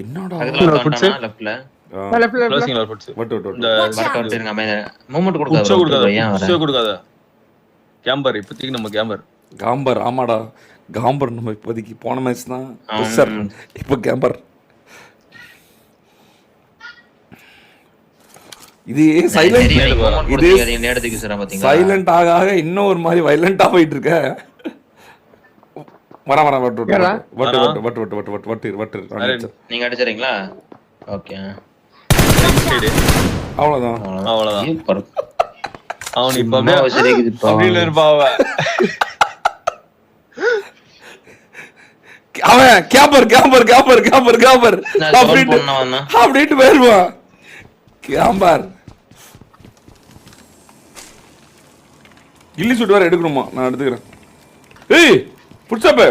என்னடா லெஃப்ட்ல மூவ்மெண்ட் கொடுக்காத கேம்பர் இப்போதைக்கு நம்ம காம்பர். ஆமாடா காம்பர் நம்ம இப்போதைக்கு போன மேட்ச் தான் புஷர், இப்போ கேம்பர். இது சைலண்ட், இது சைலண்ட் ஆக ஆக இன்னும் ஒரு மாதிரி வைலண்டா போயிட்டு இருக்க. வர வட்டு நீங்க அடிச்சறீங்களா? ஓகே அவ்வளவுதான். அவன் இப்ப அப்படியே இருப்பாவ. அவன் கேம்பர் அப்படின்ட்டு போயிருவான். கேம்பர் கில்லி சுட்டு வேற எடுக்கணுமா? நான் எடுத்துக்கிறேன். ஏய் புடிச்சப்ப